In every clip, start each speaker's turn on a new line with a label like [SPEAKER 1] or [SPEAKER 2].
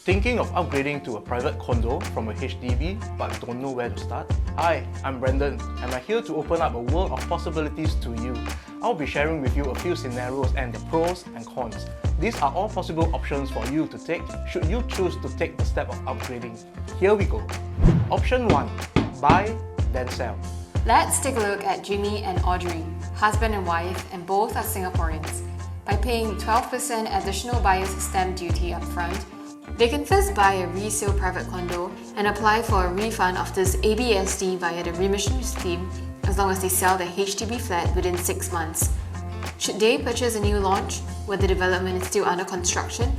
[SPEAKER 1] Thinking of upgrading to a private condo from a HDB but don't know where to start? Hi, I'm Brendan and I'm here to open up a world of possibilities to you. I'll be sharing with you a few scenarios and the pros and cons. These are all possible options for you to take should you choose to take the step of upgrading. Here we go. Option 1. Buy, then sell.
[SPEAKER 2] Let's take a look at Jimmy and Audrey, husband and wife, and both are Singaporeans. By paying 12% additional buyer's stamp duty upfront, they can first buy a resale private condo and apply for a refund of this ABSD via the remission scheme as long as they sell their HDB flat within 6 months. Should they purchase a new launch where the development is still under construction,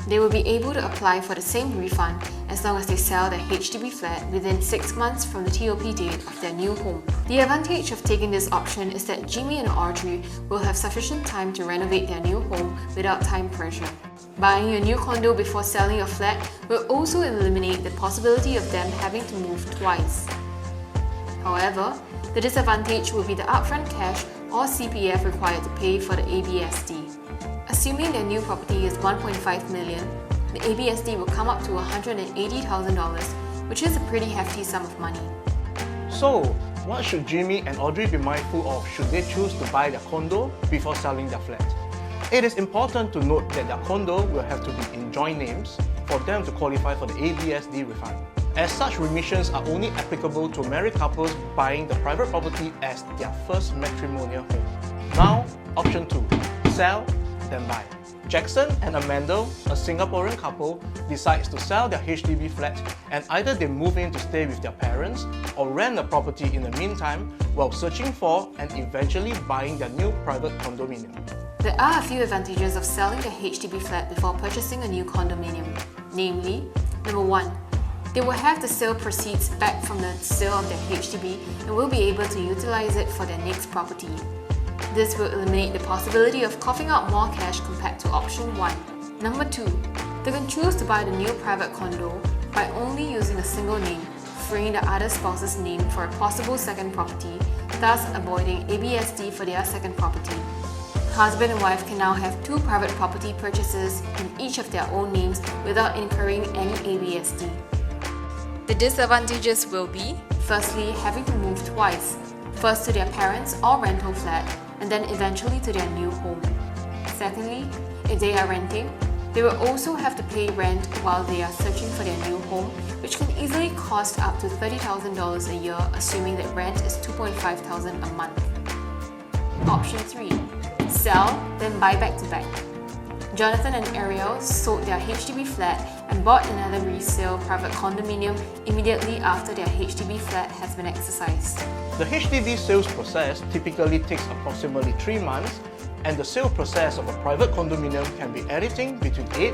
[SPEAKER 2] they will be able to apply for the same refund as long as they sell their HDB flat within 6 months from the TOP date of their new home. The advantage of taking this option is that Jimmy and Audrey will have sufficient time to renovate their new home without time pressure. Buying a new condo before selling your flat will also eliminate the possibility of them having to move twice. However, the disadvantage will be the upfront cash or CPF required to pay for the ABSD. Assuming their new property is $1.5 million, the ABSD will come up to $180,000, which is a pretty hefty sum of money.
[SPEAKER 1] So, what should Jimmy and Audrey be mindful of should they choose to buy their condo before selling their flat? It is important to note that their condo will have to be in joint names for them to qualify for the ABSD refund. As such remissions are only applicable to married couples buying the private property as their first matrimonial home. Now, option 2. Sell, then buy. Jackson and Amanda, a Singaporean couple, decides to sell their HDB flat and either they move in to stay with their parents or rent a property in the meantime while searching for and eventually buying their new private condominium.
[SPEAKER 2] There are a few advantages of selling the HDB flat before purchasing a new condominium. Namely, number 1, they will have the sale proceeds back from the sale of their HDB and will be able to utilize it for their next property. This will eliminate the possibility of coughing out more cash compared to option 1. Number 2, they can choose to buy the new private condo by only using a single name, freeing the other spouse's name for a possible second property, thus avoiding ABSD for their second property. Husband and wife can now have 2 private property purchases in each of their own names without incurring any ABSD. The disadvantages will be, firstly, having to move twice, first to their parents' or rental flat, and then eventually to their new home. Secondly, if they are renting, they will also have to pay rent while they are searching for their new home, which can easily cost up to $30,000 a year, assuming that rent is $2,500 a month. Option 3. Sell, then buy back to back. Jonathan and Ariel sold their HDB flat and bought another resale private condominium immediately after their HDB flat has been exercised.
[SPEAKER 1] The HDB sales process typically takes approximately 3 months, and the sale process of a private condominium can be anything between 8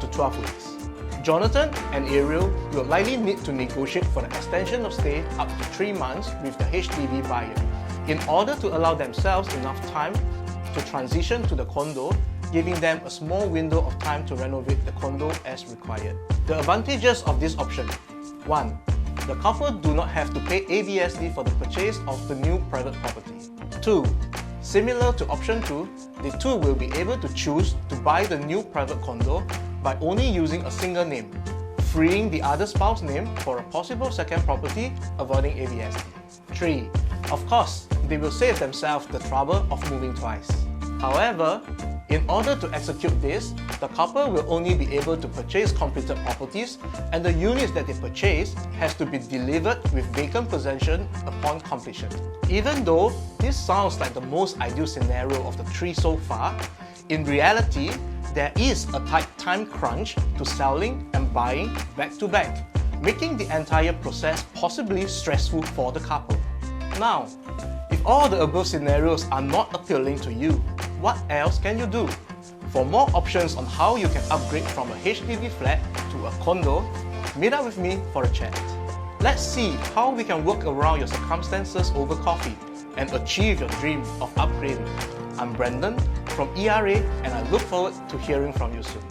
[SPEAKER 1] to 12 weeks. Jonathan and Ariel will likely need to negotiate for the extension of stay up to 3 months with the HDB buyer in order to allow themselves enough time to transition to the condo, giving them a small window of time to renovate the condo as required. The advantages of this option: 1. The couple do not have to pay ABSD for the purchase of the new private property. 2. Similar to option 2, the two will be able to choose to buy the new private condo by only using a single name, freeing the other spouse's name for a possible second property, avoiding ABSD. 3. Of course, they will save themselves the trouble of moving twice. However, in order to execute this, the couple will only be able to purchase completed properties, and the units that they purchase has to be delivered with vacant possession upon completion. Even though this sounds like the most ideal scenario of the 3 so far, in reality, there is a tight time crunch to selling and buying back to back, making the entire process possibly stressful for the couple. Now, if all the above scenarios are not appealing to you, what else can you do? For more options on how you can upgrade from a HDB flat to a condo, meet up with me for a chat. Let's see how we can work around your circumstances over coffee and achieve your dream of upgrading. I'm Brendan from ERA and I look forward to hearing from you soon.